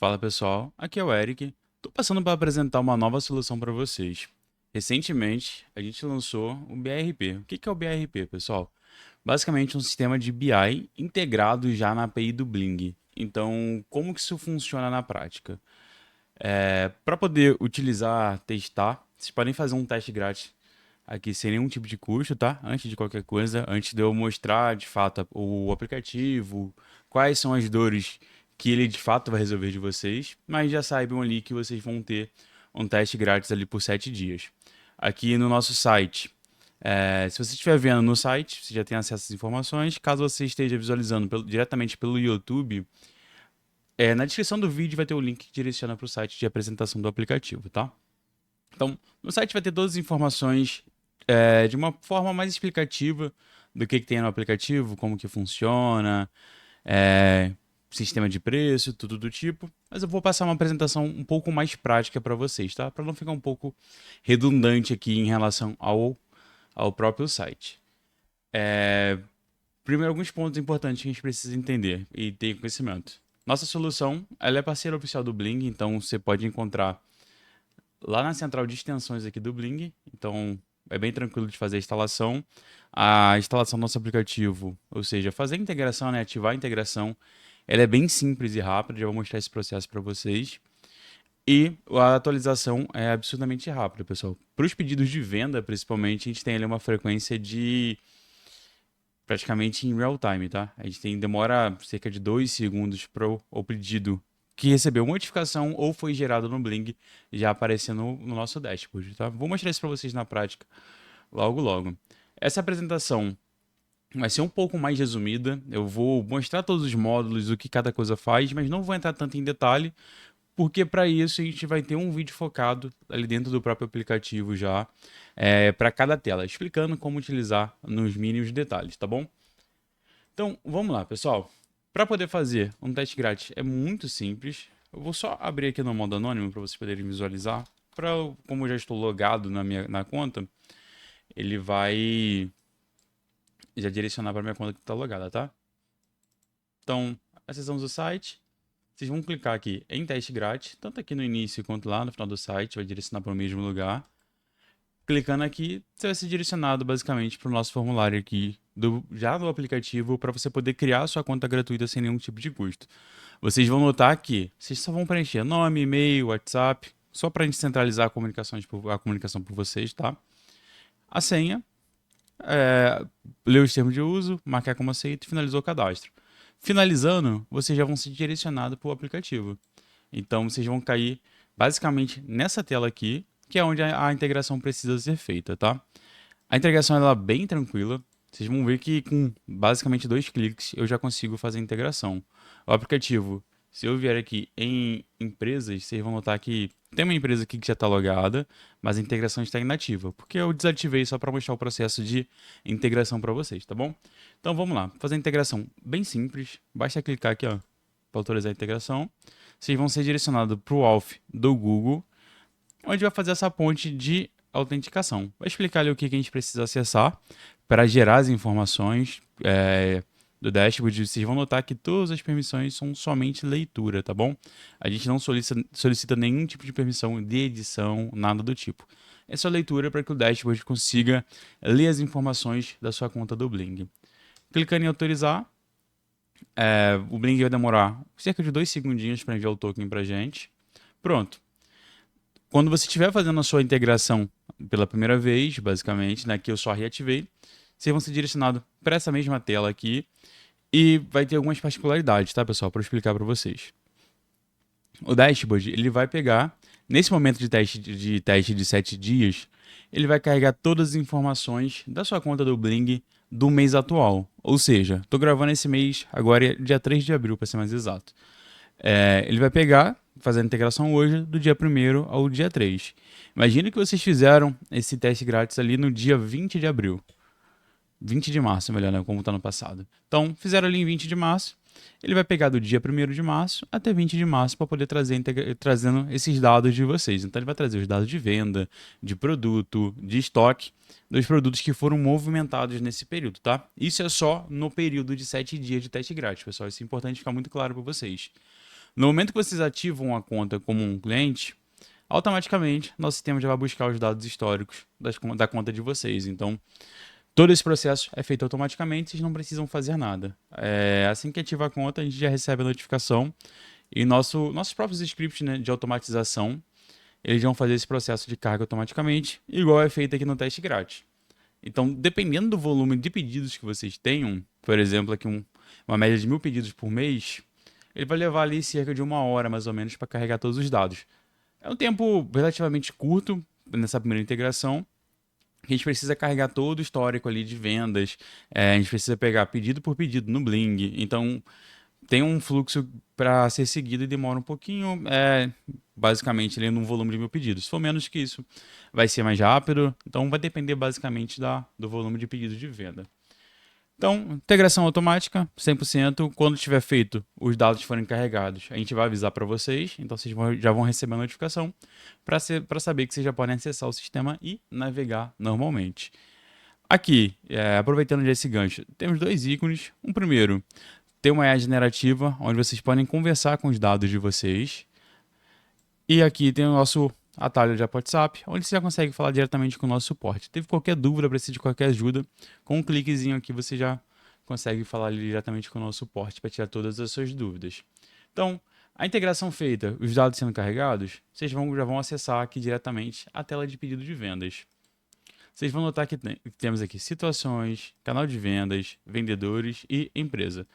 Fala pessoal, aqui é o Eric. Estou passando para apresentar uma nova solução para vocês. Recentemente, a gente lançou o BRP. O que que é o BRP, pessoal? Basicamente, um sistema de BI integrado já na API do Bling. Então, como que isso funciona na prática? Para poder utilizar, testar, vocês podem fazer um teste grátis aqui sem nenhum tipo de custo, tá? Antes de qualquer coisa, antes de eu mostrar de fato o aplicativo, quais são as dores que ele de fato vai resolver de vocês, mas já saibam ali que vocês vão ter um teste grátis ali por 7 dias. Aqui no nosso site, se você estiver vendo no site, você já tem acesso às informações. Caso você esteja visualizando diretamente pelo YouTube, na descrição do vídeo vai ter o link que direciona para o site de apresentação do aplicativo, tá? Então, no site vai ter todas as informações de uma forma mais explicativa do que tem no aplicativo, como que funciona, é, sistema de preço, tudo do tipo. Mas eu vou passar uma apresentação um pouco mais prática para vocês, tá? Para não ficar um pouco redundante aqui em relação ao próprio site. Primeiro, alguns pontos importantes que a gente precisa entender e ter conhecimento. Nossa solução, ela é parceira oficial do Bling, então você pode encontrar lá na central de extensões aqui do Bling. Então é bem tranquilo de fazer a instalação. A instalação do nosso aplicativo, ou seja, fazer a integração, né, ativar a integração, ela é bem simples e rápida. Já vou mostrar esse processo para vocês. E a atualização é absurdamente rápida, pessoal. Para os pedidos de venda, principalmente, a gente tem ali uma frequência de praticamente em real time, tá? A gente demora cerca de 2 segundos para o pedido que recebeu uma notificação ou foi gerado no Bling já aparecer no nosso dashboard, tá? Vou mostrar isso para vocês na prática logo logo. Essa apresentação vai ser um pouco mais resumida. Eu vou mostrar todos os módulos, o que cada coisa faz, mas não vou entrar tanto em detalhe, porque para isso a gente vai ter um vídeo focado ali dentro do próprio aplicativo já, para cada tela, explicando como utilizar nos mínimos detalhes, tá bom? Então, vamos lá, pessoal. Para poder fazer um teste grátis é muito simples. Eu vou só abrir aqui no modo anônimo para vocês poderem visualizar. Como eu já estou logado na conta, ele vai já direcionar para minha conta que está logada, tá? Então, acessamos o site. Vocês vão clicar aqui em teste grátis, tanto aqui no início quanto lá no final do site, vai direcionar para o mesmo lugar. Clicando aqui, você vai ser direcionado basicamente para o nosso formulário aqui, já do aplicativo, para você poder criar a sua conta gratuita sem nenhum tipo de custo. Vocês vão notar que vocês só vão preencher nome, e-mail, WhatsApp, só para a gente centralizar a comunicação por vocês, tá? A senha, ler os termos de uso, marcar como aceito e finalizou o cadastro. Finalizando, vocês já vão ser direcionados para o aplicativo. Então, vocês vão cair basicamente nessa tela aqui, que é onde a integração precisa ser feita, tá? A integração ela é bem tranquila. Vocês vão ver que com basicamente 2 cliques eu já consigo fazer a integração. O aplicativo, se eu vier aqui em empresas, vocês vão notar que tem uma empresa aqui que já está logada, mas a integração está inativa, porque eu desativei só para mostrar o processo de integração para vocês, tá bom? Então vamos lá, fazer a integração bem simples, basta clicar aqui ó, para autorizar a integração. Vocês vão ser direcionados para o Auth do Google, onde vai fazer essa ponte de autenticação. Vai explicar ali o que a gente precisa acessar para gerar as informações do dashboard. Vocês vão notar que todas as permissões são somente leitura, tá bom? A gente não solicita nenhum tipo de permissão de edição, nada do tipo. É só leitura para que o dashboard consiga ler as informações da sua conta do Bling. Clicando em autorizar, o Bling vai demorar cerca de 2 segundinhos para enviar o token para a gente. Pronto. Quando você estiver fazendo a sua integração pela primeira vez, basicamente, né, que eu só reativei, vocês vão ser direcionados para essa mesma tela aqui e vai ter algumas particularidades, tá, pessoal, para explicar para vocês. O dashboard, ele vai pegar, nesse momento de teste de 7 dias, ele vai carregar todas as informações da sua conta do Bling do mês atual. Ou seja, estou gravando esse mês, agora é dia 3 de abril, para ser mais exato. Ele vai pegar, fazer a integração hoje, do dia 1º ao dia 3. Imagina que vocês fizeram esse teste grátis ali no dia 20 de abril. 20 de março, melhor, né? Como está no passado. Então, fizeram ali em 20 de março. Ele vai pegar do dia 1º de março até 20 de março para poder trazendo esses dados de vocês. Então, ele vai trazer os dados de venda, de produto, de estoque, dos produtos que foram movimentados nesse período, tá? Isso é só no período de 7 dias de teste grátis, pessoal. Isso é importante ficar muito claro para vocês. No momento que vocês ativam a conta como um cliente, automaticamente nosso sistema já vai buscar os dados históricos da conta de vocês. Então, todo esse processo é feito automaticamente, vocês não precisam fazer nada. Assim que ativa a conta, a gente já recebe a notificação e nossos próprios scripts, né, de automatização, eles vão fazer esse processo de carga automaticamente, igual é feito aqui no teste grátis. Então, dependendo do volume de pedidos que vocês tenham, por exemplo, aqui uma média de 1.000 pedidos por mês, ele vai levar ali cerca de 1 hora, mais ou menos, para carregar todos os dados. É um tempo relativamente curto nessa primeira integração, que a gente precisa carregar todo o histórico ali de vendas, a gente precisa pegar pedido por pedido no Bling, então tem um fluxo para ser seguido e demora um pouquinho, basicamente ele num volume de 1.000 pedidos. Se for menos que isso, vai ser mais rápido, então vai depender basicamente do volume de pedidos de venda. Então, integração automática, 100%. Quando tiver feito, os dados forem carregados, a gente vai avisar para vocês. Então, vocês já vão receber a notificação para saber que vocês já podem acessar o sistema e navegar normalmente. Aqui, aproveitando já esse gancho, temos dois ícones. Um primeiro, tem uma IA generativa, onde vocês podem conversar com os dados de vocês. E aqui tem o nosso atalho de WhatsApp, onde você já consegue falar diretamente com o nosso suporte. Teve qualquer dúvida, precisa de qualquer ajuda, com um cliquezinho aqui você já consegue falar diretamente com o nosso suporte para tirar todas as suas dúvidas. Então, a integração feita, os dados sendo carregados, vocês já vão acessar aqui diretamente a tela de pedido de vendas. Vocês vão notar que temos aqui situações, canal de vendas, vendedores e empresa.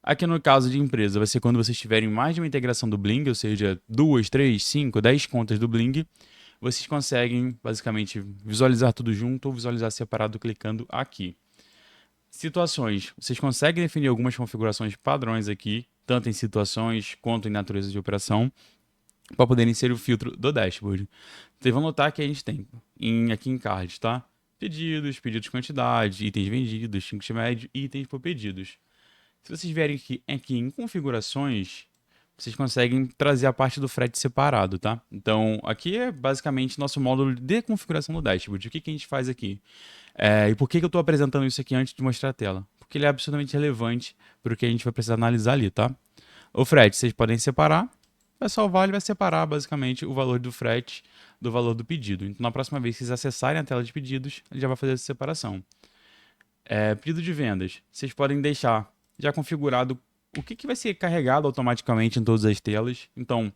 Aqui no caso de empresa, vai ser quando vocês tiverem mais de uma integração do Bling, ou seja, 2, 3, 5, 10 contas do Bling, vocês conseguem basicamente visualizar tudo junto ou visualizar separado clicando aqui. Situações, vocês conseguem definir algumas configurações padrões aqui, tanto em situações quanto em natureza de operação, para poderem ser o filtro do dashboard. Vocês vão notar que a gente tem aqui em card, tá? Pedidos, pedidos quantidade, itens vendidos, ticket médio e itens por pedidos. Se vocês vierem aqui em configurações, vocês conseguem trazer a parte do frete separado, tá? Então, aqui é basicamente nosso módulo de configuração do dashboard. O que a gente faz aqui? E por que eu estou apresentando isso aqui antes de mostrar a tela? Porque ele é absolutamente relevante para o que a gente vai precisar analisar ali, tá? O frete, vocês podem separar. Vai salvar, ele vai separar basicamente o valor do frete do valor do pedido. Então, na próxima vez que vocês acessarem a tela de pedidos, ele já vai fazer essa separação. Pedido de vendas. Vocês podem deixar já configurado o que vai ser carregado automaticamente em todas as telas. Então,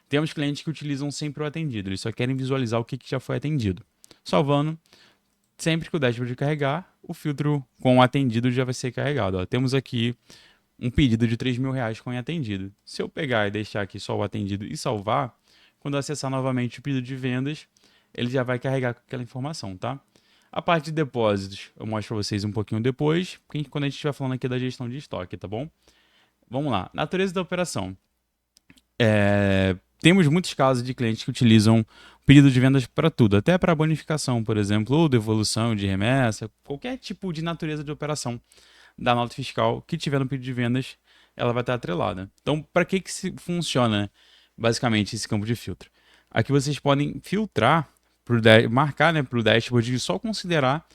temos clientes que utilizam sempre o atendido, eles só querem visualizar o que já foi atendido. Salvando, sempre que o dashboard carregar, o filtro com o atendido já vai ser carregado. Ó, temos aqui um pedido de R$3.000 com atendido. Se eu pegar e deixar aqui só o atendido e salvar, quando eu acessar novamente o pedido de vendas, ele já vai carregar aquela informação, tá? A parte de depósitos eu mostro para vocês um pouquinho depois, quando a gente estiver falando aqui da gestão de estoque, tá bom? Vamos lá. Natureza da operação. Temos muitos casos de clientes que utilizam pedido de vendas para tudo, até para bonificação, por exemplo, ou devolução de remessa, qualquer tipo de natureza de operação da nota fiscal que tiver no pedido de vendas, ela vai estar atrelada. Então, para que funciona basicamente esse campo de filtro? Aqui vocês podem filtrar, marcar, né, para o dashboard só considerar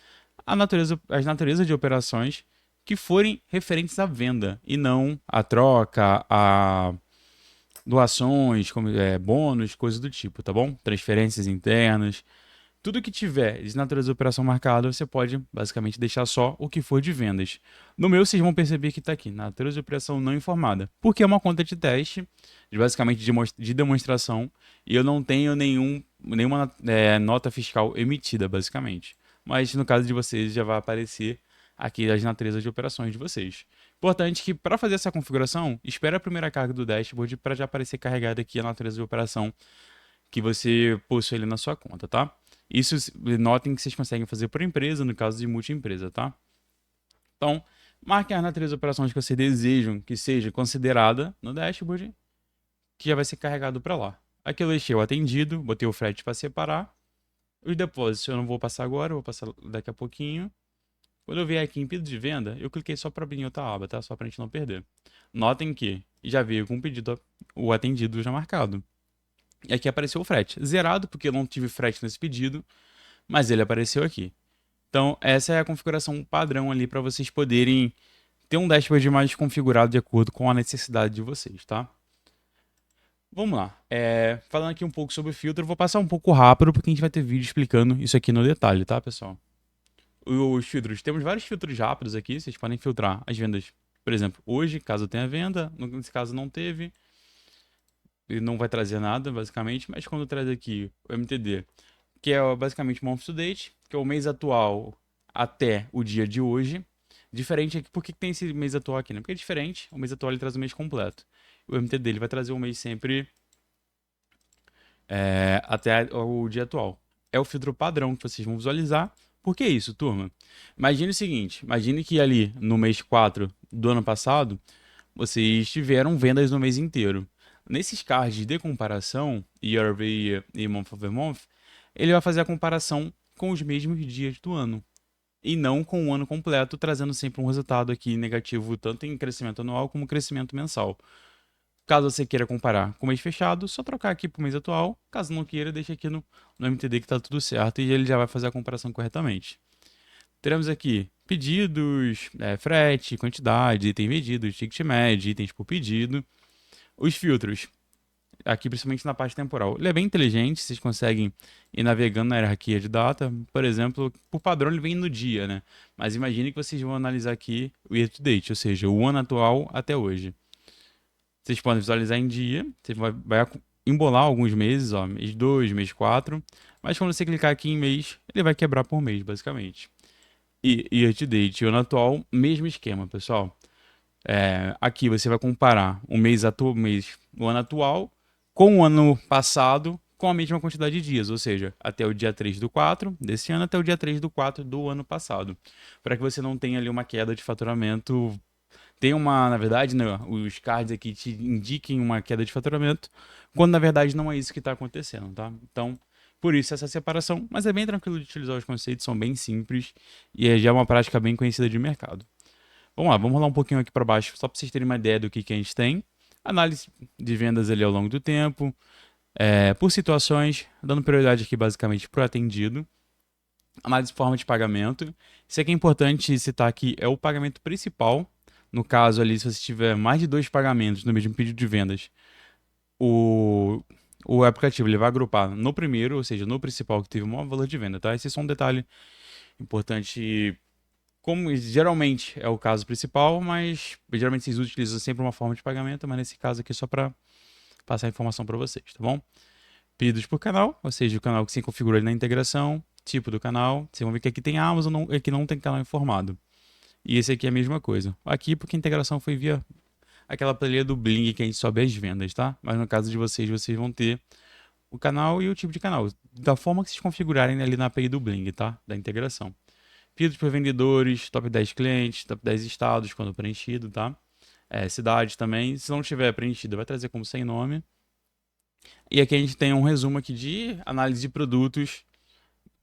as naturezas de operações que forem referentes à venda e não à troca, a doações, como bônus, coisas do tipo, tá bom? Transferências internas. Tudo que tiver de natureza de operação marcada, você pode basicamente deixar só o que for de vendas. No meu, vocês vão perceber que está aqui, natureza de operação não informada, porque é uma conta de teste, basicamente de demonstração, e eu não tenho nenhuma nota fiscal emitida, basicamente. Mas no caso de vocês, já vai aparecer aqui as naturezas de operações de vocês. Importante que para fazer essa configuração, espere a primeira carga do dashboard para já aparecer carregada aqui a natureza de operação que você possui ali na sua conta, tá? Isso, notem que vocês conseguem fazer por empresa, no caso de multi-empresa, tá? Então, marquem as naturezas de operações que vocês desejam que seja considerada no dashboard, que já vai ser carregado para lá. Aqui eu deixei o atendido, botei o frete para separar. Os depósitos eu não vou passar agora, eu vou passar daqui a pouquinho. Quando eu vier aqui em pedido de venda, eu cliquei só para abrir em outra aba, tá? Só para a gente não perder. Notem que já veio com o atendido já marcado. E aqui apareceu o frete. Zerado, porque eu não tive frete nesse pedido, mas ele apareceu aqui. Então, essa é a configuração padrão ali para vocês poderem ter um dashboard mais configurado de acordo com a necessidade de vocês, tá? Vamos lá. Falando aqui um pouco sobre o filtro, eu vou passar um pouco rápido porque a gente vai ter vídeo explicando isso aqui no detalhe, tá, pessoal? Os filtros. Temos vários filtros rápidos aqui. Vocês podem filtrar as vendas. Por exemplo, hoje, caso tenha venda, nesse caso não teve, ele não vai trazer nada, basicamente. Mas quando traz aqui o MTD, que é basicamente month to date, que é o mês atual até o dia de hoje. Diferente aqui, por que tem esse mês atual aqui, né? Porque é diferente, o mês atual ele traz o mês completo. O MTD ele vai trazer o mês sempre até o dia atual. É o filtro padrão que vocês vão visualizar. Por que isso, turma? Imagine o seguinte, imagine que ali no mês 4 do ano passado, vocês tiveram vendas no mês inteiro. Nesses cards de comparação, year over year e month over month, ele vai fazer a comparação com os mesmos dias do ano. E não com o ano completo, trazendo sempre um resultado aqui negativo, tanto em crescimento anual como crescimento mensal. Caso você queira comparar com o mês fechado, só trocar aqui para o mês atual. Caso não queira, deixa aqui no MTD que está tudo certo e ele já vai fazer a comparação corretamente. Teremos aqui pedidos, frete, quantidade, item vendido, ticket médio, itens por pedido. Os filtros, aqui principalmente na parte temporal. Ele é bem inteligente, vocês conseguem ir navegando na hierarquia de data. Por exemplo, por padrão ele vem no dia, né? Mas imagine que vocês vão analisar aqui o year to date, ou seja, o ano atual até hoje. Vocês podem visualizar em dia, você vai embolar alguns meses, ó, mês 2, mês 4, mas quando você clicar aqui em mês, ele vai quebrar por mês, basicamente. E year to date e ano atual, mesmo esquema, pessoal. Aqui você vai comparar o ano atual com o ano passado com a mesma quantidade de dias, ou seja, até o dia 3 do 4 desse ano até o dia 3 do 4 do ano passado. Para que você não tenha ali uma queda de faturamento. Tem na verdade, né, os cards aqui te indiquem uma queda de faturamento, quando na verdade não é isso que está acontecendo, tá? Então, por isso essa separação, mas é bem tranquilo de utilizar os conceitos, são bem simples e já é uma prática bem conhecida de mercado. Vamos lá, vamos rolar um pouquinho aqui para baixo, só para vocês terem uma ideia do que a gente tem. Análise de vendas ali ao longo do tempo, por situações, dando prioridade aqui basicamente para o atendido. Análise de forma de pagamento. Isso aqui é importante citar aqui, é o pagamento principal. No caso ali, se você tiver mais de 2 pagamentos no mesmo pedido de vendas, o, o aplicativo ele vai agrupar no primeiro, ou seja, no principal que teve o maior valor de venda, tá? Esse é só um detalhe importante, como geralmente é o caso principal, mas geralmente vocês utilizam sempre uma forma de pagamento, mas nesse caso aqui é só para passar a informação para vocês, tá bom? Pedidos por canal, ou seja, o canal que se configura ali na integração, tipo do canal. Vocês vão ver que aqui tem Amazon, aqui não tem canal informado. E esse aqui é a mesma coisa. Aqui porque a integração foi via aquela planilha do Bling que a gente sobe as vendas, tá? Mas no caso de vocês, vocês vão ter o canal e o tipo de canal, da forma que vocês configurarem ali na API do Bling, tá? Da integração. Pedidos por vendedores, top 10 clientes, top 10 estados quando preenchido, tá? Cidade também. Se não tiver preenchido, vai trazer como sem nome. E aqui a gente tem um resumo aqui de análise de produtos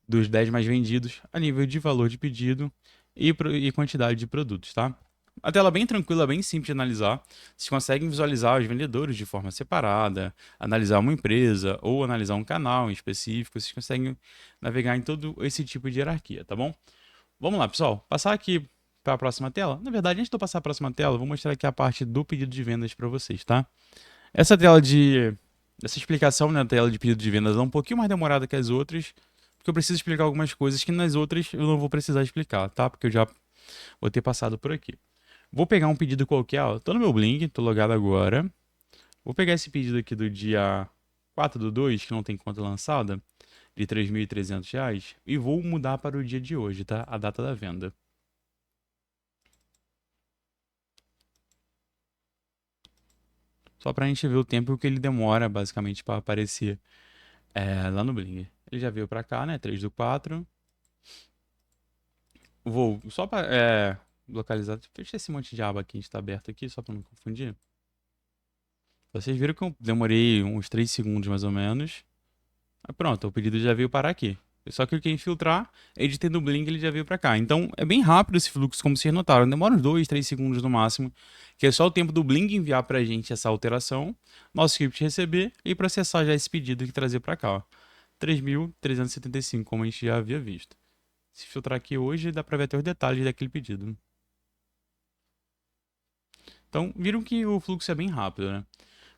dos 10 mais vendidos a nível de valor de pedido e quantidade de produtos, tá? A tela é bem tranquila, bem simples de analisar. Vocês conseguem visualizar os vendedores de forma separada, analisar uma empresa ou analisar um canal em específico. Vocês conseguem navegar em todo esse tipo de hierarquia, tá bom? Vamos lá, pessoal. Passar aqui para a próxima tela. Na verdade, antes de eu passar a próxima tela, eu vou mostrar aqui a parte do pedido de vendas para vocês, tá? Essa tela essa explicação na tela de pedido de vendas é um pouquinho mais demorada que as outras, porque eu preciso explicar algumas coisas que nas outras eu não vou precisar explicar, tá? Porque eu já vou ter passado por aqui. Vou pegar um pedido qualquer, ó. Tô no meu Blink, tô logado agora. Vou pegar esse pedido aqui do dia 4/2, que não tem conta lançada, de R$ 3.300, e vou mudar para o dia de hoje, tá? A data da venda. Só pra gente ver o tempo que ele demora, basicamente, para aparecer lá no Blink. Ele já veio pra cá, né? 3/4. Vou só para localizar. Fecha esse monte de aba aqui que está aberto aqui, só para não confundir. Vocês viram que eu demorei uns 3 segundos mais ou menos. Pronto, o pedido já veio parar aqui. Eu só cliquei em filtrar, editei no Blink, ele já veio para cá. Então é bem rápido esse fluxo, como vocês notaram. Demora uns 2, 3 segundos no máximo, que é só o tempo do Blink enviar para a gente essa alteração, nosso script receber e processar já esse pedido e trazer para cá. Ó. 3.375, como a gente já havia visto. Se filtrar aqui hoje, dá para ver até os detalhes daquele pedido. Então, viram que o fluxo é bem rápido, né?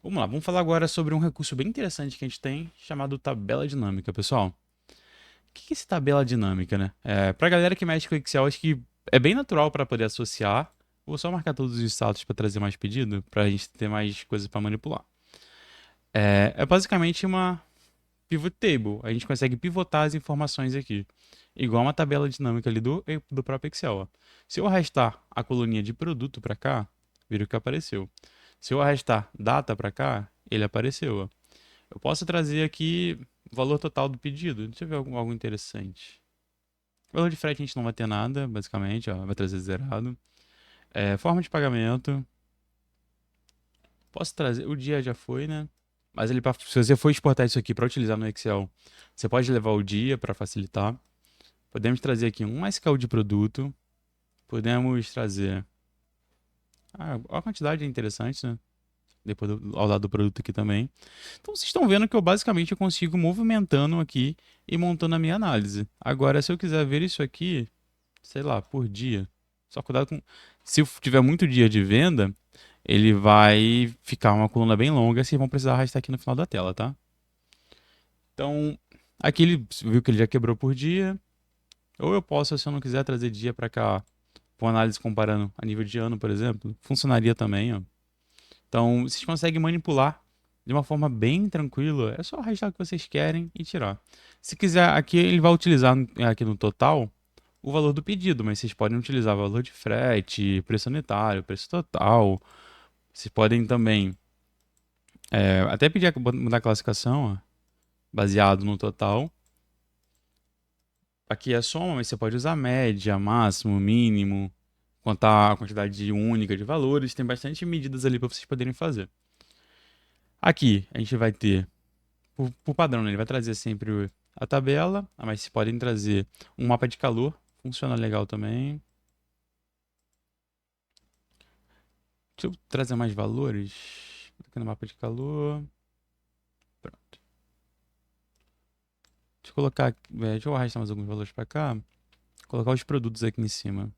Vamos lá, vamos falar agora sobre um recurso bem interessante que a gente tem, chamado tabela dinâmica, pessoal. O que é esse tabela dinâmica, né? Pra galera que mexe com Excel, acho que é bem natural para poder associar. Vou só marcar todos os status para trazer mais pedido, para a gente ter mais coisas para manipular. É basicamente uma pivot table. A gente consegue pivotar as informações aqui. Igual uma tabela dinâmica ali do próprio Excel. Ó. Se eu arrastar a coluninha de produto para cá, vira o que apareceu. Se eu arrastar data para cá, ele apareceu. Ó. Eu posso trazer aqui o valor total do pedido. Deixa eu ver algo interessante. O valor de frete a gente não vai ter nada, basicamente. Ó, vai trazer zerado. Forma de pagamento. Posso trazer. O dia já foi, né? Mas ele, se você for exportar isso aqui para utilizar no Excel, você pode levar o dia para facilitar. Podemos trazer aqui um SKU de produto. Podemos trazer. A quantidade é interessante, né? Depois ao lado do produto aqui também. Então vocês estão vendo que eu consigo movimentando aqui e montando a minha análise. Agora, se eu quiser ver isso aqui, sei lá, por dia. Só cuidado com. Se tiver muito dia de venda, ele vai ficar uma coluna bem longa, vocês vão precisar arrastar aqui no final da tela, tá? Então, aqui ele viu que ele já quebrou por dia. Ou eu posso, se eu não quiser trazer dia para cá, com análise comparando a nível de ano, por exemplo, funcionaria também, ó. Então, vocês conseguem manipular de uma forma bem tranquila. É só arrastar o que vocês querem e tirar. Se quiser, aqui ele vai utilizar aqui no total o valor do pedido, mas vocês podem utilizar o valor de frete, preço unitário, preço total. Vocês podem também até pedir mudar a classificação, ó, baseado no total. Aqui é a soma, mas você pode usar média, máximo, mínimo, contar a quantidade única de valores. Tem bastante medidas ali para vocês poderem fazer. Aqui a gente vai ter, por padrão, né, ele vai trazer sempre a tabela, mas vocês podem trazer um mapa de calor, funciona legal também. Deixa eu trazer mais valores. Aqui no mapa de calor. Pronto. Deixa eu colocar, deixa eu arrastar mais alguns valores para cá. Colocar os produtos aqui em cima.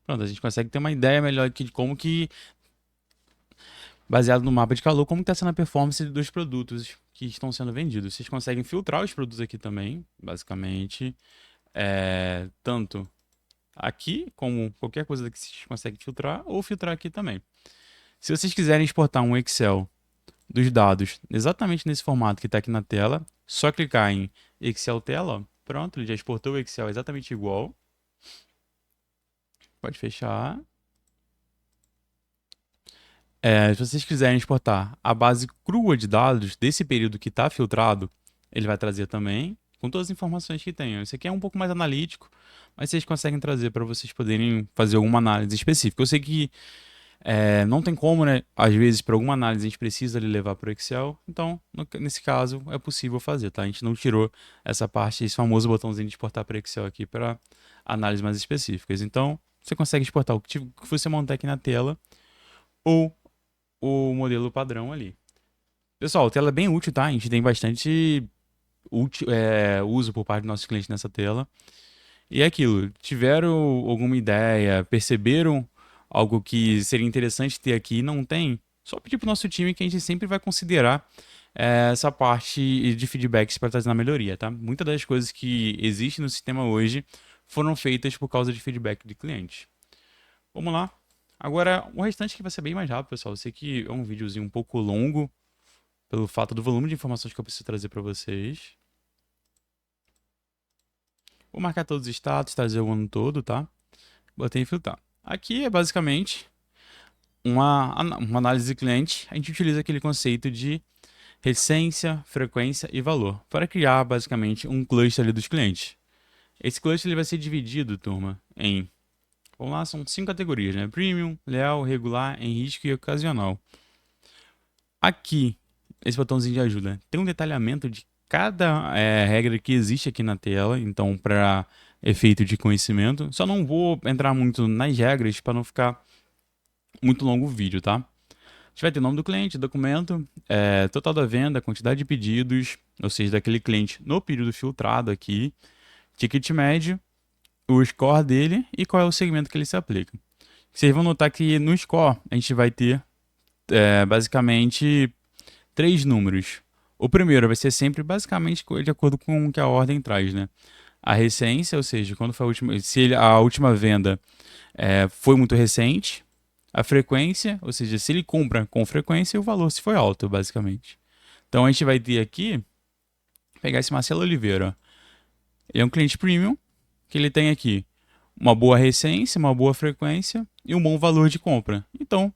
Pronto, a gente consegue ter uma ideia melhor aqui de como que, baseado no mapa de calor, como está sendo a performance dos produtos que estão sendo vendidos. Vocês conseguem filtrar os produtos aqui também, basicamente. Tanto aqui, como qualquer coisa que vocês conseguem filtrar, ou filtrar aqui também. Se vocês quiserem exportar um Excel dos dados exatamente nesse formato que está aqui na tela, só clicar em Excel tela, pronto, ele já exportou o Excel exatamente igual. Pode fechar. Se vocês quiserem exportar a base crua de dados desse período que está filtrado, ele vai trazer também, com todas as informações que tem. Esse aqui é um pouco mais analítico, mas vocês conseguem trazer para vocês poderem fazer alguma análise específica. Eu sei que não tem como, né? Às vezes, para alguma análise, a gente precisa levar para o Excel. Então, nesse caso, é possível fazer, tá? A gente não tirou essa parte, esse famoso botãozinho de exportar para Excel aqui para análises mais específicas. Então, você consegue exportar o que você montar aqui na tela ou o modelo padrão ali. Pessoal, a tela é bem útil, tá? A gente tem bastante uso por parte dos nossos clientes nessa tela. E é aquilo, tiveram alguma ideia, perceberam algo que seria interessante ter aqui e não tem, só pedir para o nosso time que a gente sempre vai considerar essa parte de feedbacks para trazer na melhoria, tá? Muitas das coisas que existem no sistema hoje foram feitas por causa de feedback de cliente. Vamos lá. Agora, o restante aqui vai ser bem mais rápido, pessoal. Eu sei que é um videozinho um pouco longo, pelo fato do volume de informações que eu preciso trazer para vocês. Vou marcar todos os status, trazer o ano todo, tá? Botei em filtrar. Aqui é basicamente uma análise de cliente. A gente utiliza aquele conceito de recência, frequência e valor para criar basicamente um cluster ali dos clientes. Esse cluster ele vai ser dividido, turma, em, vamos lá, são 5 categorias, né? Premium, leal, regular, em risco e ocasional. Aqui, esse botãozinho de ajuda, tem um detalhamento de cada regra que existe aqui na tela, então para efeito de conhecimento. Só não vou entrar muito nas regras para não ficar muito longo o vídeo, tá? A gente vai ter nome do cliente, documento, total da venda, quantidade de pedidos, ou seja, daquele cliente no período filtrado aqui, ticket médio, o score dele e qual é o segmento que ele se aplica. Vocês vão notar que no score a gente vai ter basicamente três números. O primeiro vai ser sempre basicamente de acordo com o que a ordem traz, né? A recência, ou seja, quando foi a última, se a última venda foi muito recente, a frequência, ou seja, se ele compra com frequência e o valor se foi alto, basicamente. Então a gente vai ter aqui, pegar esse Marcelo Oliveira. Ele é um cliente premium, que ele tem aqui uma boa recência, uma boa frequência e um bom valor de compra. Então,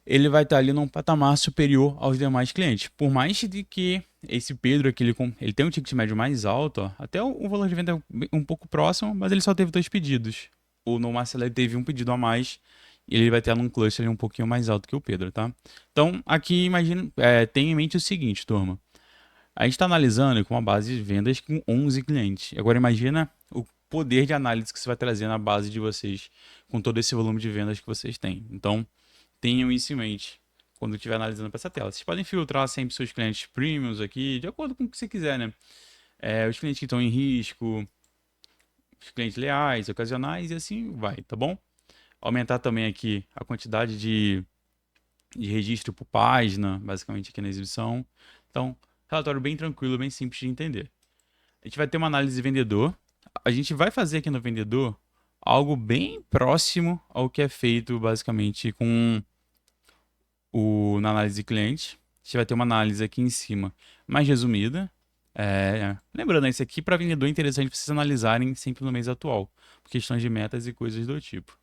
ele vai estar ali num patamar superior aos demais clientes. Por mais de que esse Pedro aqui, ele tem um ticket médio mais alto, ó, até o valor de venda é um pouco próximo, mas ele só teve dois pedidos. O no Marcelo ele teve um pedido a mais e ele vai ter num cluster ali um pouquinho mais alto que o Pedro, tá? Então, aqui, imagina, tenha em mente o seguinte, turma. A gente está analisando com uma base de vendas com 11 clientes. Agora, imagina o poder de análise que você vai trazer na base de vocês com todo esse volume de vendas que vocês têm. Então, tenham isso em mente quando estiver analisando para essa tela. Vocês podem filtrar sempre seus clientes premiums aqui, de acordo com o que você quiser, né? Os clientes que estão em risco, os clientes leais, ocasionais e assim vai, tá bom? Aumentar também aqui a quantidade de registro por página, basicamente aqui na exibição. Então, relatório bem tranquilo, bem simples de entender. A gente vai ter uma análise de vendedor. A gente vai fazer aqui no vendedor algo bem próximo ao que é feito basicamente com na análise de cliente. A gente vai ter uma análise aqui em cima mais resumida. Lembrando, isso aqui para vendedor é interessante vocês analisarem sempre no mês atual, por questões de metas e coisas do tipo.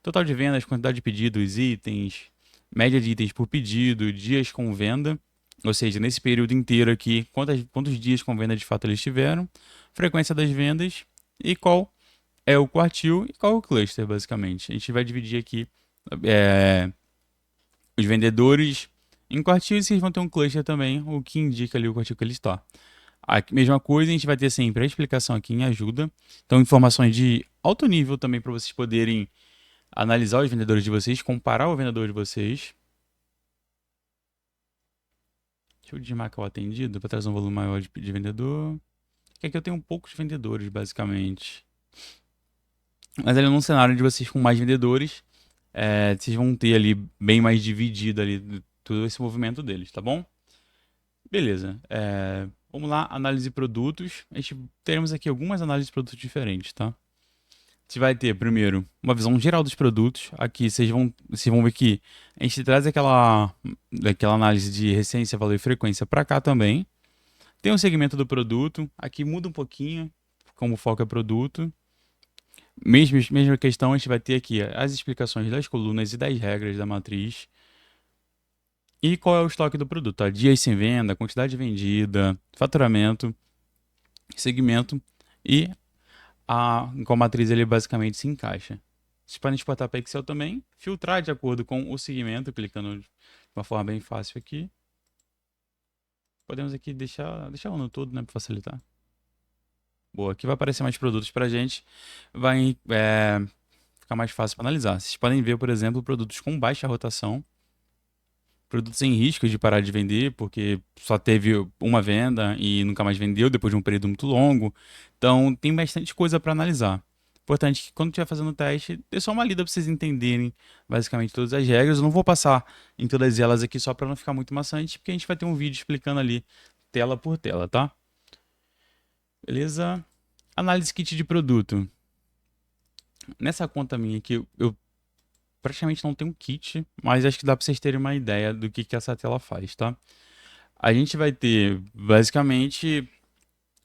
Total de vendas, quantidade de pedidos, itens, média de itens por pedido, dias com venda, ou seja, nesse período inteiro aqui, quantos dias com venda de fato eles tiveram, frequência das vendas e qual é o quartil e qual é o cluster, basicamente. A gente vai dividir aqui os vendedores em quartil e vocês vão ter um cluster também, o que indica ali o quartil que ele está. A mesma coisa, a gente vai ter sempre a explicação aqui em ajuda. Então, informações de alto nível também para vocês poderem analisar os vendedores de vocês, comparar o vendedor de vocês. Deixa eu desmarcar o atendido para trazer um volume maior de vendedor. Que aqui eu tenho poucos vendedores, basicamente. Mas ali num cenário de vocês com mais vendedores, vocês vão ter ali bem mais dividido ali todo esse movimento deles, tá bom? Beleza. Vamos lá, análise de produtos. Teremos aqui algumas análises de produtos diferentes, tá? A gente vai ter, primeiro, uma visão geral dos produtos. Aqui vocês vão ver que a gente traz daquela análise de recência, valor e frequência para cá também. Tem um segmento do produto. Aqui muda um pouquinho, como o foco é produto. Mesma questão, a gente vai ter aqui as explicações das colunas e das regras da matriz. E qual é o estoque do produto? Tá? Dias sem venda, quantidade vendida, faturamento, segmento e qual matriz ele basicamente se encaixa. Vocês podem exportar para Excel também, filtrar de acordo com o segmento, clicando de uma forma bem fácil aqui. Podemos aqui deixar o ano todo, né, para facilitar. Boa, aqui vai aparecer mais produtos para a gente, vai ficar mais fácil para analisar. Vocês podem ver, por exemplo, produtos com baixa rotação, produtos em risco de parar de vender, porque só teve uma venda e nunca mais vendeu depois de um período muito longo. Então, tem bastante coisa para analisar. Importante que quando estiver fazendo o teste, dê só uma lida para vocês entenderem basicamente todas as regras. Eu não vou passar em todas elas aqui só para não ficar muito maçante, porque a gente vai ter um vídeo explicando ali tela por tela, tá? Beleza? Análise kit de produto. Nessa conta minha aqui, eu praticamente não tenho kit, mas acho que dá para vocês terem uma ideia do que essa tela faz, tá? A gente vai ter, basicamente,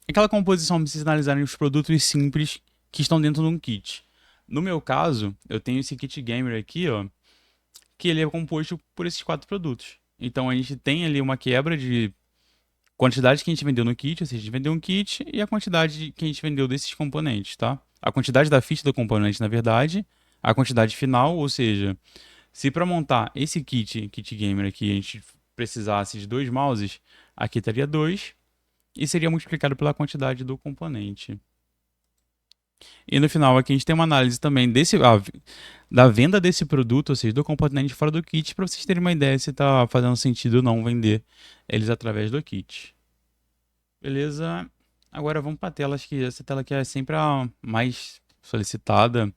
aquela composição para vocês analisarem os produtos simples que estão dentro de um kit. No meu caso, eu tenho esse kit gamer aqui, ó, que ele é composto por esses quatro produtos. Então a gente tem ali uma quebra de quantidade que a gente vendeu no kit, ou seja, a gente vendeu um kit e a quantidade que a gente vendeu desses componentes, tá? A quantidade da ficha do componente, na verdade, a quantidade final, ou seja, se para montar esse kit gamer aqui, a gente precisasse de 2 mouses, aqui teria 2 e seria multiplicado pela quantidade do componente. E no final aqui a gente tem uma análise também da venda desse produto, ou seja, do componente fora do kit, para vocês terem uma ideia se está fazendo sentido ou não vender eles através do kit. Beleza? Agora vamos para a tela, acho que essa tela aqui é sempre a mais solicitada.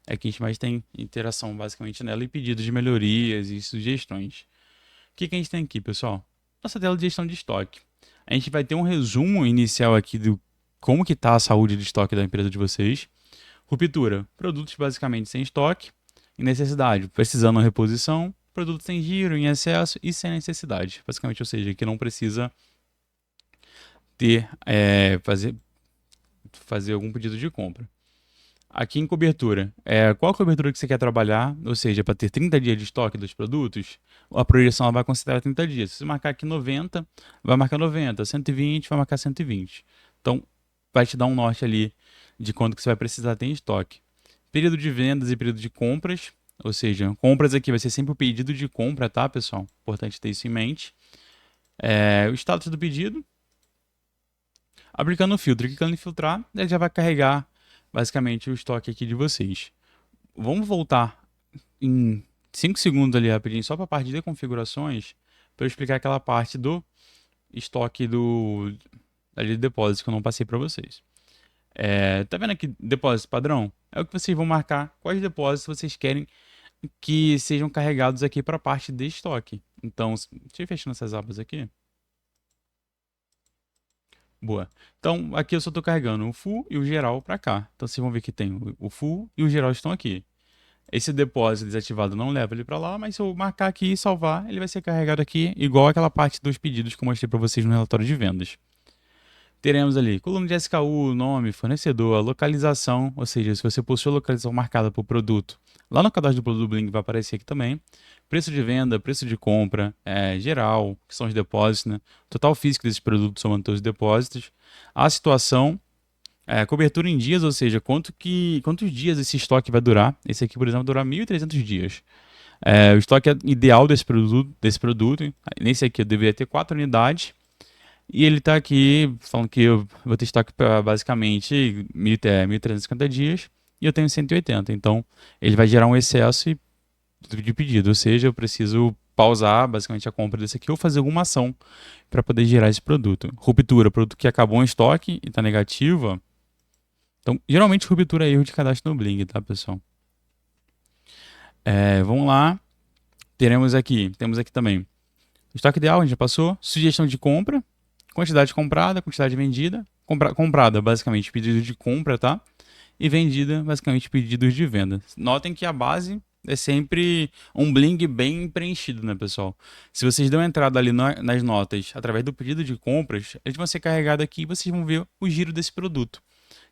é que a gente mais tem interação basicamente nela e pedidos de melhorias e sugestões. O que a gente tem aqui, pessoal? Nossa tela de gestão de estoque. A gente vai ter um resumo inicial aqui do como que está a saúde de estoque da empresa de vocês. Ruptura, produtos basicamente sem estoque, em necessidade, precisando de reposição, produtos sem giro, em excesso e sem necessidade. Basicamente, ou seja, que não precisa ter, fazer algum pedido de compra. Aqui em cobertura, qual cobertura que você quer trabalhar? Ou seja, para ter 30 dias de estoque dos produtos, a projeção ela vai considerar 30 dias. Se você marcar aqui 90, vai marcar 90, 120, vai marcar 120. Então, vai te dar um norte ali de quanto que você vai precisar ter em estoque. Período de vendas e período de compras, ou seja, compras aqui vai ser sempre o pedido de compra, tá, pessoal? Importante ter isso em mente. O status do pedido, aplicando o filtro, clicando em filtrar, ele já vai carregar basicamente o estoque aqui de vocês. Vamos voltar em 5 segundos ali rapidinho, só para a parte de configurações, para eu explicar aquela parte do estoque ali de depósito que eu não passei para vocês. Tá vendo aqui depósito padrão? É o que vocês vão marcar quais depósitos vocês querem que sejam carregados aqui para a parte de estoque. Então, deixa eu fechar essas abas aqui. Boa. Então, aqui eu só estou carregando o full e o geral para cá. Então, vocês vão ver que tem o full e o geral estão aqui. Esse depósito desativado não leva ele para lá, mas se eu marcar aqui e salvar, ele vai ser carregado aqui, igual aquela parte dos pedidos que eu mostrei para vocês no relatório de vendas. Teremos ali coluna de SKU, nome, fornecedor, localização, ou seja, se você possui a localização marcada por produto, lá no cadastro do produto do Blink vai aparecer aqui também. Preço de venda, preço de compra, geral, que são os depósitos, né? Total físico desses produtos somando os depósitos. A situação, cobertura em dias, ou seja, quantos dias esse estoque vai durar. Esse aqui, por exemplo, vai durar 1.300 dias. O estoque ideal desse produto, nesse aqui eu deveria ter 4 unidades. E ele está aqui falando que eu vou ter estoque para basicamente 1.350 dias e eu tenho 180. Então, ele vai gerar um excesso de pedido. Ou seja, eu preciso pausar basicamente a compra desse aqui ou fazer alguma ação para poder gerar esse produto. Ruptura, produto que acabou em estoque e está negativa. Então, geralmente, ruptura é erro de cadastro no Bling, tá, pessoal? Vamos lá. Temos aqui também estoque ideal, a gente já passou. Sugestão de compra. Quantidade comprada, quantidade vendida. Comprada, basicamente, pedido de compra, tá? E vendida, basicamente, pedidos de venda. Notem que a base é sempre um Bling bem preenchido, né, pessoal? Se vocês dão entrada ali nas notas através do pedido de compras, eles vão ser carregados aqui e vocês vão ver o giro desse produto,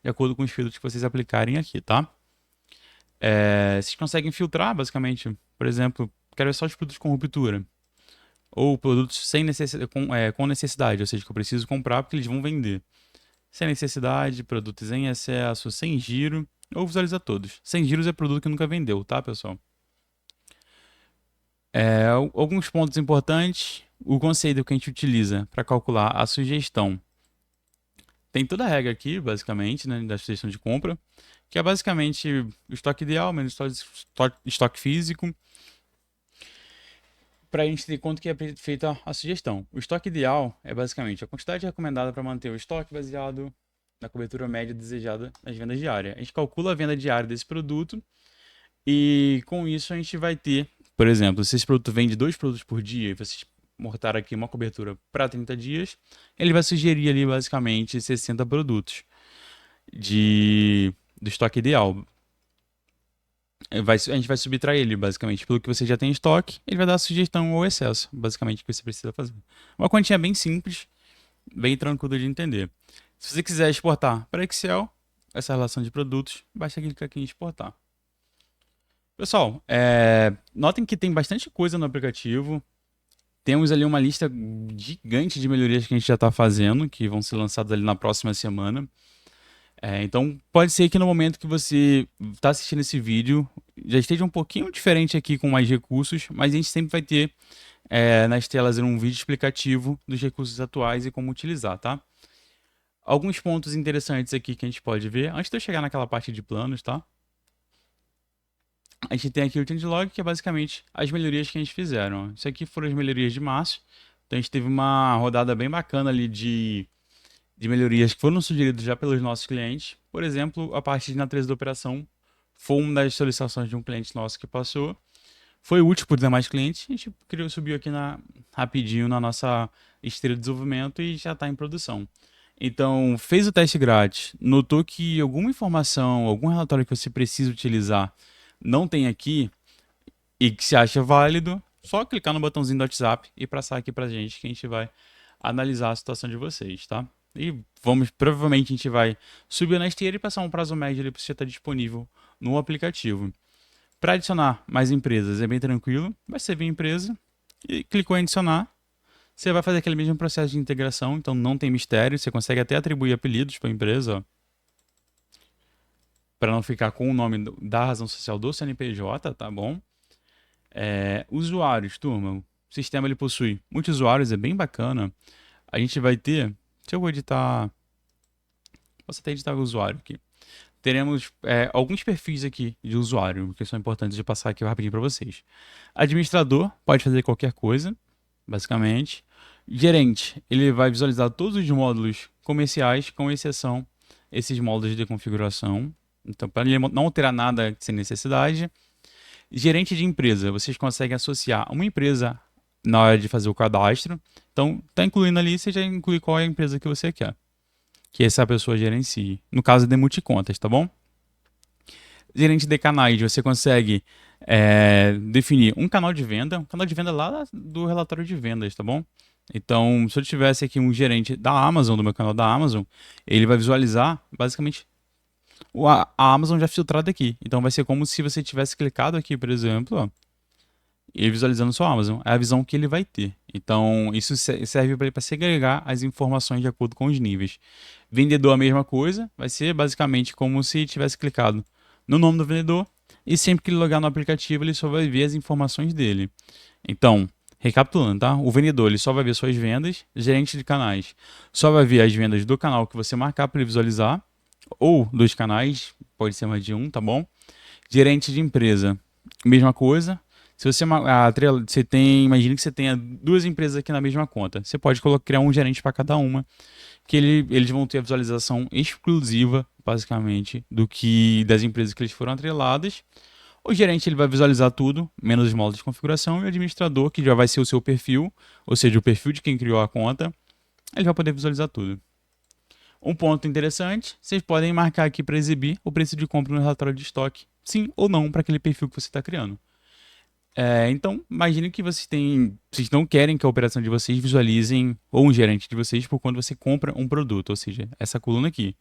de acordo com os filtros que vocês aplicarem aqui, tá? Vocês conseguem filtrar, basicamente, por exemplo, quero ver só os produtos com ruptura ou produtos sem necessidade, com necessidade, ou seja, que eu preciso comprar porque eles vão vender. Sem necessidade, produtos em excesso, sem giro, ou visualiza todos. Sem giros é produto que nunca vendeu, tá, pessoal? Alguns pontos importantes. O conceito que a gente utiliza para calcular a sugestão. Tem toda a regra aqui, basicamente, né, da sugestão de compra, que é basicamente o estoque ideal menos estoque físico, para a gente ter quanto que é feita a sugestão. O estoque ideal é basicamente a quantidade recomendada para manter o estoque baseado na cobertura média desejada nas vendas diárias. A gente calcula a venda diária desse produto e com isso a gente vai ter, por exemplo, se esse produto vende 2 produtos por dia e vocês montaram aqui uma cobertura para 30 dias, ele vai sugerir ali basicamente 60 produtos do estoque ideal. A gente vai subtrair ele, basicamente, pelo que você já tem em estoque, ele vai dar a sugestão ou excesso, basicamente, que você precisa fazer. Uma quantia bem simples, bem tranquila de entender. Se você quiser exportar para Excel, essa relação de produtos, basta clicar aqui em exportar. Pessoal, notem que tem bastante coisa no aplicativo. Temos ali uma lista gigante de melhorias que a gente já está fazendo, que vão ser lançadas ali na próxima semana. Então, pode ser que no momento que você está assistindo esse vídeo, já esteja um pouquinho diferente aqui com mais recursos, mas a gente sempre vai ter nas telas um vídeo explicativo dos recursos atuais e como utilizar, tá? Alguns pontos interessantes aqui que a gente pode ver, antes de eu chegar naquela parte de planos, tá? A gente tem aqui o changelog, que é basicamente as melhorias que a gente fizeram. Isso aqui foram as melhorias de março. Então, a gente teve uma rodada bem bacana ali de melhorias que foram sugeridas já pelos nossos clientes. Por exemplo, a parte de natureza da operação foi uma das solicitações de um cliente nosso que passou. Foi útil para os demais clientes. A gente subiu aqui rapidinho na nossa esteira de desenvolvimento e já está em produção. Então, fez o teste grátis, notou que alguma informação, algum relatório que você precisa utilizar não tem aqui e que se acha válido, só clicar no botãozinho do WhatsApp e passar aqui pra gente que a gente vai analisar a situação de vocês, tá? E provavelmente a gente vai subir na esteira e passar um prazo médio ali para você estar disponível no aplicativo. Para adicionar mais empresas é bem tranquilo, vai ser vir empresa e clicou em adicionar. Você vai fazer aquele mesmo processo de integração, então não tem mistério, você consegue até atribuir apelidos para a empresa, para não ficar com o nome da razão social do CNPJ, tá bom? Usuários, turma, o sistema ele possui muitos usuários, é bem bacana. A gente vai ter, se eu vou editar, posso até editar o usuário aqui. Teremos alguns perfis aqui de usuário, que são importantes de passar aqui rapidinho para vocês. Administrador pode fazer qualquer coisa, basicamente. Gerente, ele vai visualizar todos os módulos comerciais, com exceção esses módulos de configuração. Então, para ele não alterar nada sem necessidade. Gerente de empresa, vocês conseguem associar uma empresa na hora de fazer o cadastro. Então, está incluindo ali, você já inclui qual é a empresa que você quer que essa pessoa gerencie. No caso de multicontas, tá bom? Gerente de canais, você consegue definir um canal de venda lá do relatório de vendas, tá bom? Então, se eu tivesse aqui um gerente da Amazon, do meu canal da Amazon, ele vai visualizar basicamente a Amazon já filtrada aqui. Então, vai ser como se você tivesse clicado aqui, por exemplo, ó, e visualizando sua Amazon. É a visão que ele vai ter. Então, isso serve para segregar as informações de acordo com os níveis. Vendedor, a mesma coisa. Vai ser basicamente como se tivesse clicado no nome do vendedor e sempre que ele logar no aplicativo, ele só vai ver as informações dele. Então, recapitulando, tá? O vendedor ele só vai ver suas vendas. Gerente de canais só vai ver as vendas do canal que você marcar para ele visualizar. Ou dos canais, pode ser mais de um, tá bom? Gerente de empresa, mesma coisa. Se você tem, imagine que você tenha duas empresas aqui na mesma conta. Você pode criar um gerente para cada uma, que eles vão ter a visualização exclusiva, basicamente, das empresas que eles foram atreladas. O gerente ele vai visualizar tudo, menos os módulos de configuração, e o administrador, que já vai ser o seu perfil, ou seja, o perfil de quem criou a conta, ele vai poder visualizar tudo. Um ponto interessante, vocês podem marcar aqui para exibir o preço de compra no relatório de estoque, sim ou não, para aquele perfil que você está criando. Então, imagine que vocês não querem que a operação de vocês visualizem, ou um gerente de vocês, por quando você compra um produto, ou seja, essa coluna aqui.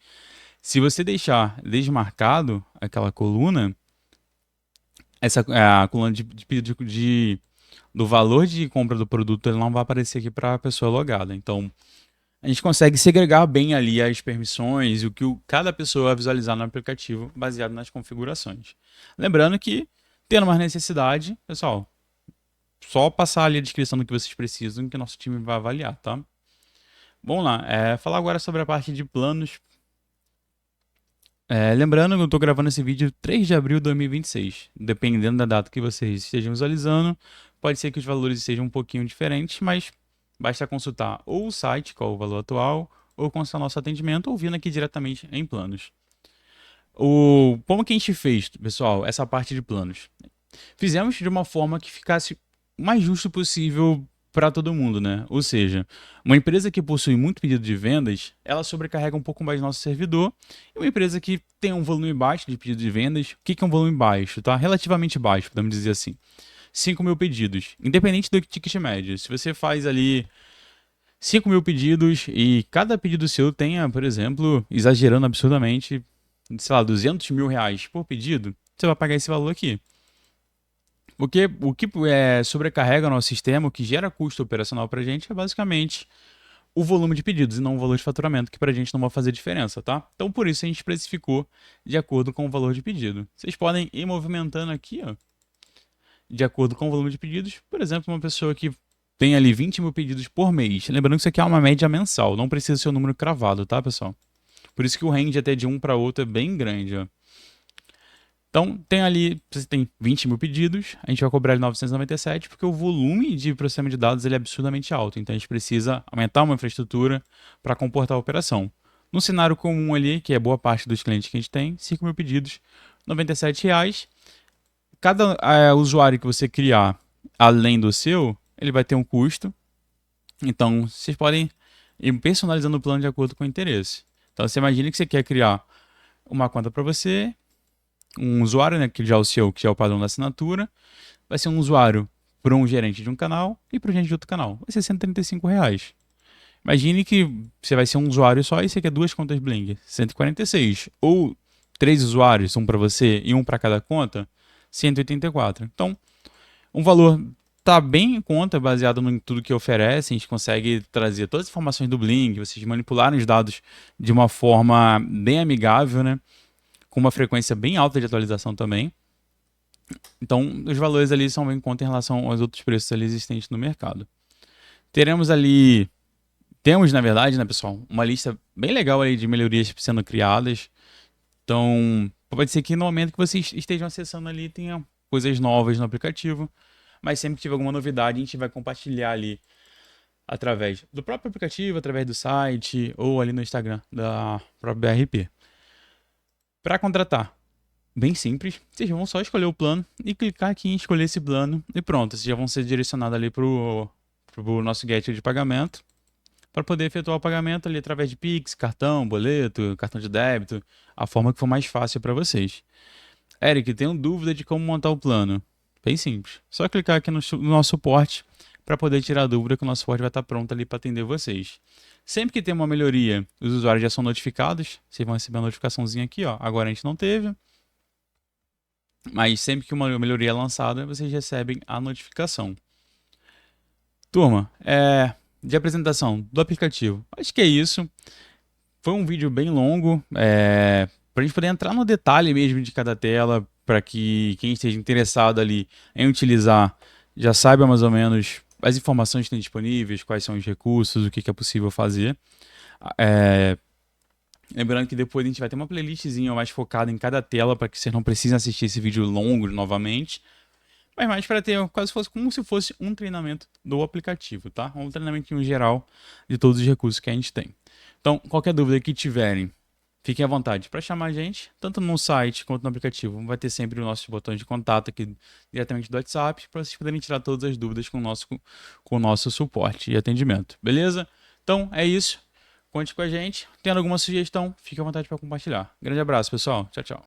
Se você deixar desmarcado aquela coluna, a coluna do valor de compra do produto, ele não vai aparecer aqui para a pessoa logada. Então, a gente consegue segregar bem ali as permissões e o que cada pessoa vai visualizar no aplicativo baseado nas configurações. Lembrando que, tendo uma necessidade, pessoal, só passar ali a descrição do que vocês precisam que o nosso time vai avaliar, tá? Vamos lá, falar agora sobre a parte de planos. Lembrando que eu estou gravando esse vídeo 3 de abril de 2026. Dependendo da data que vocês estejam visualizando, pode ser que os valores sejam um pouquinho diferentes, mas basta consultar ou o site, qual é o valor atual, ou consultar nosso atendimento, ou vindo aqui diretamente em planos. Como que a gente fez, pessoal, essa parte de planos? Fizemos de uma forma que ficasse o mais justo possível para todo mundo, né? Ou seja, uma empresa que possui muito pedido de vendas, ela sobrecarrega um pouco mais nosso servidor. E uma empresa que tem um volume baixo de pedido de vendas, o que é um volume baixo? Tá? Relativamente baixo, podemos dizer assim. 5 mil pedidos, independente do ticket médio. Se você faz ali 5 mil pedidos e cada pedido seu tenha, por exemplo, exagerando absurdamente, sei lá, 200 mil reais por pedido, você vai pagar esse valor aqui. Porque o que sobrecarrega o nosso sistema, o que gera custo operacional para a gente, é basicamente o volume de pedidos e não o valor de faturamento, que para a gente não vai fazer diferença, tá? Então, por isso, a gente especificou de acordo com o valor de pedido. Vocês podem ir movimentando aqui, ó, de acordo com o volume de pedidos. Por exemplo, uma pessoa que tem ali 20 mil pedidos por mês. Lembrando que isso aqui é uma média mensal, não precisa ser um número cravado, tá, pessoal? Por isso que o range até de um para outro é bem grande, ó. Então, você tem 20 mil pedidos, a gente vai cobrar ele 997 porque o volume de processamento de dados ele é absurdamente alto. Então, a gente precisa aumentar uma infraestrutura para comportar a operação. No cenário comum ali, que é boa parte dos clientes que a gente tem, 5 mil pedidos, R$ 97. Cada usuário que você criar além do seu, ele vai ter um custo. Então, vocês podem ir personalizando o plano de acordo com o interesse. Então, você imagina que você quer criar uma conta para você, um usuário, né, que já é o seu, que já é o padrão da assinatura, vai ser um usuário para um gerente de um canal e para o gerente de outro canal. Vai ser R$ 135. Imagine que você vai ser um usuário só e você quer duas contas Bling, 146. Ou 3 usuários, um para você e um para cada conta, 184. Então, um valor tá bem em conta, baseado em tudo que oferece. A gente consegue trazer todas as informações do Bling, vocês manipularem os dados de uma forma bem amigável, né? Com uma frequência bem alta de atualização também. Então, os valores ali são bem em conta em relação aos outros preços ali existentes no mercado. Temos, na verdade, né, pessoal, uma lista bem legal aí de melhorias sendo criadas. Então, pode ser que no momento que vocês estejam acessando ali tenha coisas novas no aplicativo, mas sempre que tiver alguma novidade, a gente vai compartilhar ali através do próprio aplicativo, através do site ou ali no Instagram da própria BRP. Para contratar, bem simples, vocês vão só escolher o plano e clicar aqui em escolher esse plano e pronto, vocês já vão ser direcionados ali para o nosso gateway de pagamento para poder efetuar o pagamento ali através de Pix, cartão, boleto, cartão de débito, a forma que for mais fácil para vocês. Eric, tenho dúvida de como montar o plano. Bem simples. Só clicar aqui no nosso suporte para poder tirar a dúvida que o nosso suporte vai estar pronto ali para atender vocês. Sempre que tem uma melhoria, os usuários já são notificados. Vocês vão receber a notificaçãozinha aqui, ó. Agora a gente não teve. Mas sempre que uma melhoria é lançada, vocês recebem a notificação. Turma, de apresentação do aplicativo. Acho que é isso. Foi um vídeo bem longo, para a gente poder entrar no detalhe mesmo de cada tela, para que quem esteja interessado ali em utilizar já saiba mais ou menos as informações que tem disponíveis, quais são os recursos, o que é possível fazer. Lembrando que depois a gente vai ter uma playlistzinha mais focada em cada tela, para que vocês não precisem assistir esse vídeo longo novamente. Mas mais para ter quase como se fosse um treinamento do aplicativo, tá? Um treinamento em geral de todos os recursos que a gente tem. Então, qualquer dúvida que tiverem, fiquem à vontade para chamar a gente, tanto no site quanto no aplicativo. Vai ter sempre os nossos botões de contato aqui diretamente do WhatsApp, para vocês poderem tirar todas as dúvidas com o nosso suporte e atendimento. Beleza? Então, é isso. Conte com a gente. Tendo alguma sugestão, fique à vontade para compartilhar. Grande abraço, pessoal. Tchau, tchau.